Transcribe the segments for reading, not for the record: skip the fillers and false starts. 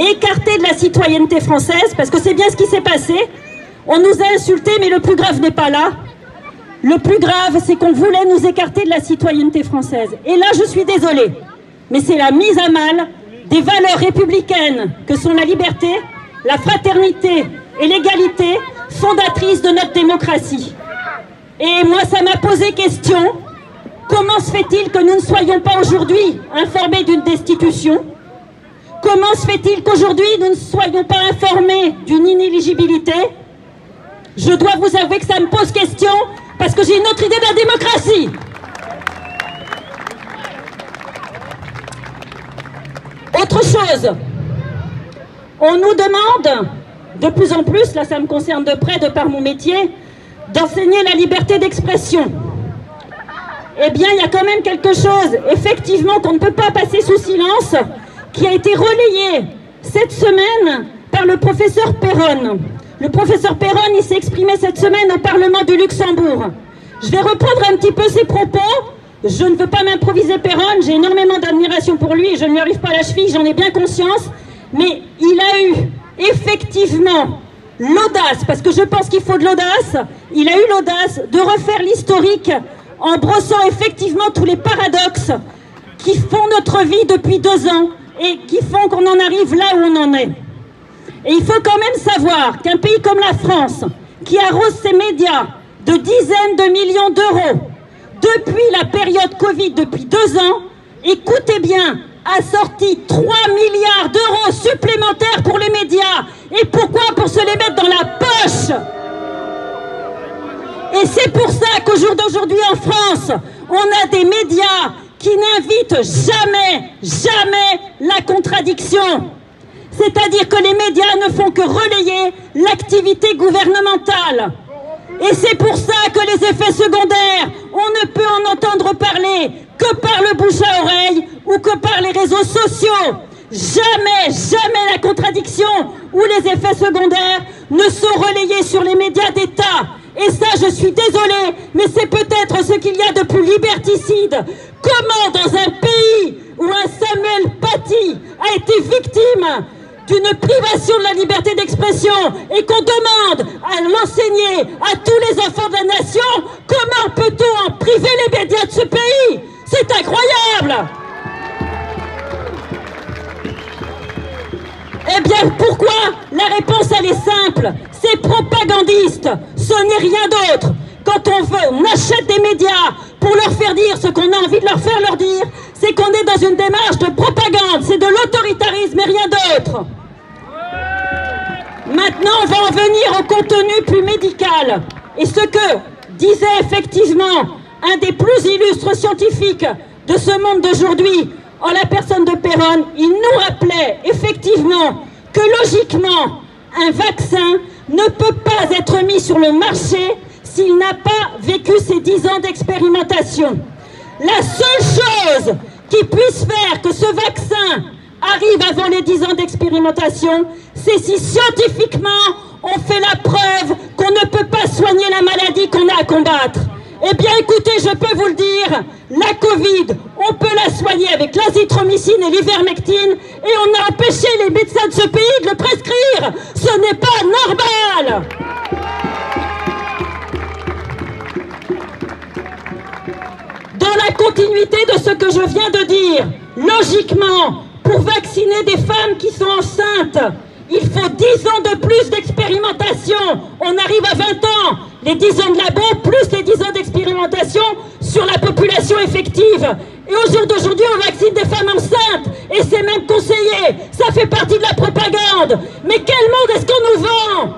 et écartés de la citoyenneté française, parce que c'est bien ce qui s'est passé. On nous a insultés, mais le plus grave n'est pas là. Le plus grave, c'est qu'on voulait nous écarter de la citoyenneté française. Et là, je suis désolée, mais c'est la mise à mal des valeurs républicaines que sont la liberté, la fraternité et l'égalité, fondatrices de notre démocratie. Et moi, ça m'a posé question. Comment se fait-il que nous ne soyons pas aujourd'hui informés d'une destitution? Comment se fait-il qu'aujourd'hui nous ne soyons pas informés d'une inéligibilité? Je dois vous avouer que ça me pose question parce que j'ai une autre idée de la démocratie. Autre chose, on nous demande de plus en plus, là ça me concerne de près de par mon métier, d'enseigner la liberté d'expression. Eh bien, il y a quand même quelque chose, effectivement, qu'on ne peut pas passer sous silence, qui a été relayé cette semaine par le professeur Perron. Le professeur Perron, il s'est exprimé cette semaine au Parlement du Luxembourg. Je vais reprendre un petit peu ses propos. Je ne veux pas m'improviser Perron, j'ai énormément d'admiration pour lui et je ne lui arrive pas à la cheville, j'en ai bien conscience. Mais il a eu effectivement l'audace, parce que je pense qu'il faut de l'audace, il a eu l'audace de refaire l'historique en brossant effectivement tous les paradoxes qui font notre vie depuis 2 ans et qui font qu'on en arrive là où on en est. Et il faut quand même savoir qu'un pays comme la France, qui arrose ses médias de dizaines de millions d'euros depuis la période Covid, depuis 2 ans, écoutez bien, a sorti 3 milliards d'euros supplémentaires pour les médias. Et pourquoi? Pour se les mettre dans la poche. Et c'est pour ça qu'au jour d'aujourd'hui en France, on a des médias qui n'invitent jamais la contradiction. C'est-à-dire que les médias ne font que relayer l'activité gouvernementale. Et c'est pour ça que les effets secondaires, on ne peut en entendre parler que par le bouche à oreille ou que par les réseaux sociaux. Jamais la contradiction ou les effets secondaires ne sont relayés sur les médias d'État. Et ça, je suis désolée, mais c'est peut-être ce qu'il y a de plus liberticide. Comment, dans un pays où un Samuel Paty a été victime d'une privation de la liberté d'expression et qu'on demande à l'enseigner à tous les enfants de la nation, comment peut-on en priver les médias de ce pays? C'est incroyable! Eh bien, pourquoi? La réponse, elle est simple. C'est propagandiste. Ce n'est rien d'autre. Quand on achète des médias pour leur faire dire ce qu'on a envie de leur faire leur dire, c'est qu'on est dans une démarche de propagande. C'est de l'autoritarisme et rien d'autre. Maintenant, on va en venir au contenu plus médical. Et ce que disait effectivement un des plus illustres scientifiques de ce monde d'aujourd'hui, en la personne de Perron, il nous rappelait effectivement que logiquement, un vaccin ne peut pas être mis sur le marché s'il n'a pas vécu ces 10 ans d'expérimentation. La seule chose qui puisse faire que ce vaccin arrive avant les 10 ans d'expérimentation, c'est si scientifiquement on fait la preuve qu'on ne peut pas soigner la maladie qu'on a à combattre. Eh bien écoutez, je peux vous le dire, la Covid, on peut la soigner avec l'azithromycine et l'ivermectine et on a empêché les médecins de ce pays de le prescrire. Ce n'est pas normal. Dans la continuité de ce que je viens de dire, logiquement, pour vacciner des femmes qui sont enceintes, il faut 10 ans de plus d'expérimentation. On arrive à 20 ans. Les 10 ans de labo plus les 10 ans d'expérimentation sur la population effective. Et au jour d'aujourd'hui, on vaccine des femmes enceintes. Et c'est même conseillé. Ça fait partie de la propagande. Mais quel monde est-ce qu'on nous vend?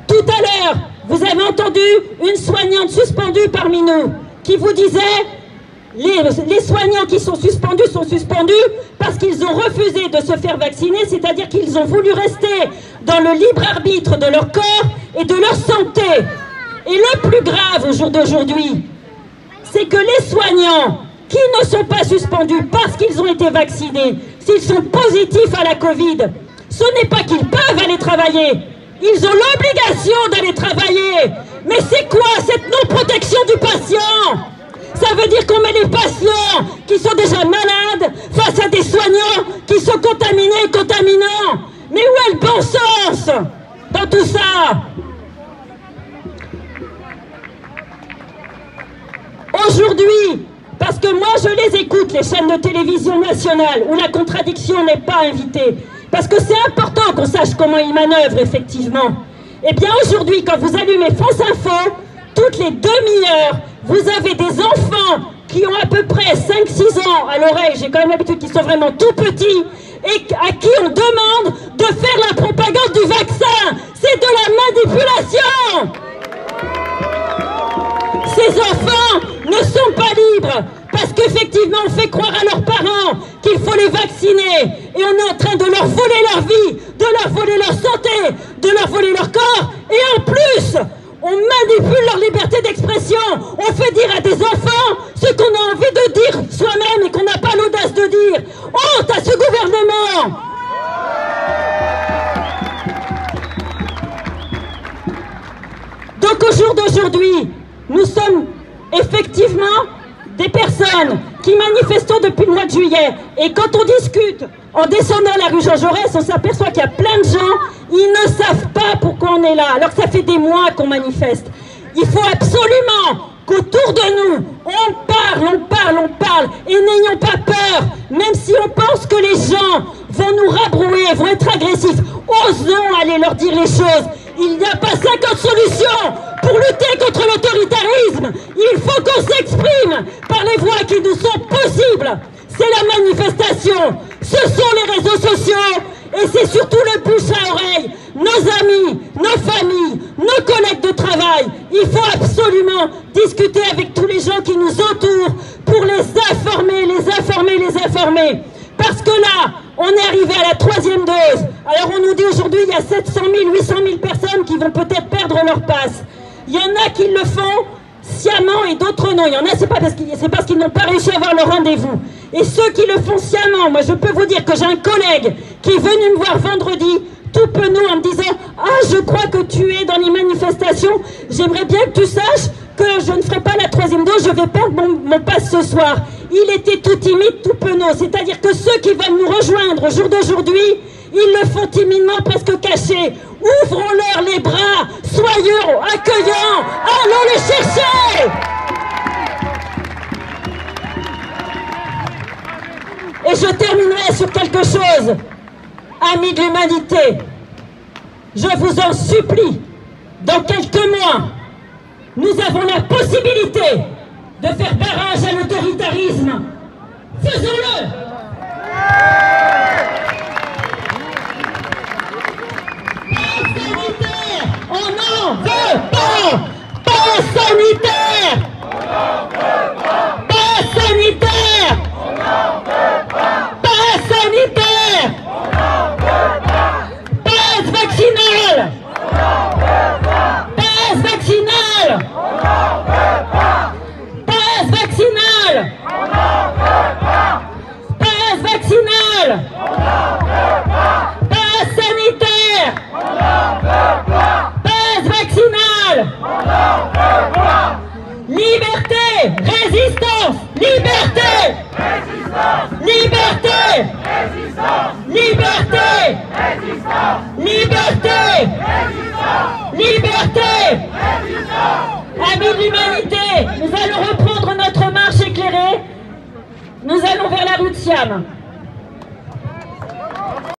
Tout à l'heure, vous avez entendu une soignante suspendue parmi nous qui vous disait les soignants qui sont suspendus parce qu'ils ont refusé de se faire vacciner, c'est-à-dire qu'ils ont voulu rester dans le libre arbitre de leur corps et de leur santé. Et le plus grave au jour d'aujourd'hui, c'est que les soignants qui ne sont pas suspendus parce qu'ils ont été vaccinés, s'ils sont positifs à la Covid, ce n'est pas qu'ils peuvent aller travailler, ils ont l'obligation d'aller travailler. Mais c'est quoi cette non-protection du patient? Ça veut dire qu'on met les patients qui sont déjà malades face à des soignants qui sont contaminés et contaminants. Mais où est le bon sens dans tout ça? Aujourd'hui, parce que moi je les écoute, les chaînes de télévision nationales, où la contradiction n'est pas invitée, parce que c'est important qu'on sache comment ils manœuvrent effectivement. Eh bien aujourd'hui, quand vous allumez France Info, toutes les demi-heures, vous avez des enfants qui ont à peu près 5-6 ans à l'oreille, j'ai quand même l'habitude qu'ils sont vraiment tout petits, et à qui on demande de faire la propagande du vaccin. C'est de la manipulation. Ces enfants ne sont pas libres parce qu'effectivement on fait croire à leurs parents qu'il faut les vacciner et on est en train de leur voler leur vie, de leur voler leur santé, de leur voler leur corps et en plus on manipule leur liberté d'expression. On fait dire à des enfants ce qu'on a envie de dire soi-même et qu'on n'a pas l'audace de dire. Honte à ce gouvernement! Donc au jour d'aujourd'hui, nous sommes effectivement des personnes qui manifestons depuis le mois de juillet. Et quand on discute en descendant la rue Jean Jaurès, on s'aperçoit qu'il y a plein de gens, ils ne savent pas pourquoi on est là, alors que ça fait des mois qu'on manifeste. Il faut absolument qu'autour de nous, on parle, et n'ayons pas peur, même si on pense que les gens vont nous rabrouer, vont être agressifs, osons aller leur dire les choses. Il n'y a pas 50 solutions pour lutter contre l'autoritarisme. Il faut qu'on s'exprime par les voies qui nous sont possibles. C'est la manifestation, ce sont les réseaux sociaux et c'est surtout le bouche à oreille. Nos amis, nos familles, nos collègues de travail. Il faut absolument discuter avec tous les gens qui nous entourent pour les informer. Parce que là, on est arrivé à la 3e dose. Alors on nous dit aujourd'hui il y a 700 000, 800 000 personnes qui vont peut-être perdre leur passe. Il y en a qui le font sciemment et d'autres non. Il y en a, c'est parce qu'ils n'ont pas réussi à avoir le rendez-vous. Et ceux qui le font sciemment, moi je peux vous dire que j'ai un collègue qui est venu me voir vendredi, tout penaud, en me disant « Ah, je crois que tu es dans les manifestations, j'aimerais bien que tu saches que je ne ferai pas la 3e dose, je vais perdre mon passe ce soir. » Il était tout timide, tout penaud. C'est-à-dire que ceux qui veulent nous rejoindre au jour d'aujourd'hui, ils le font timidement, presque cachés. Ouvrons-leur les bras, soyons accueillants, allons les chercher. Et je terminerai sur quelque chose. Amis de l'humanité, je vous en supplie, dans quelques mois, nous avons la possibilité de faire barrage à l'autoritarisme. Faisons-le! Passe sanitaire! On n'en veut pas! Passe sanitaire! On n'en veut pas! Passe sanitaire! On n'en veut pas! Passe sanitaire! On n'en veut pas! Passe vaccinal! On n'en veut pas! Passe vaccinal! On n'en veut pas! Passe vaccinal! On n'en veut pas! Passe vaccinal! On n'en veut pas! Passe sanitaire! On n'en veut pas! Passe vaccinal! On n'en veut pas! Liberté! Résistance! Liberté! Résistance! Liberté! Résistance! Liberté! Résistance! Liberté! Résistance! Liberté! Résistance! Amis de l'humanité, nous allons reprendre notre marche éclairée. Nous allons vers la rue de Siam.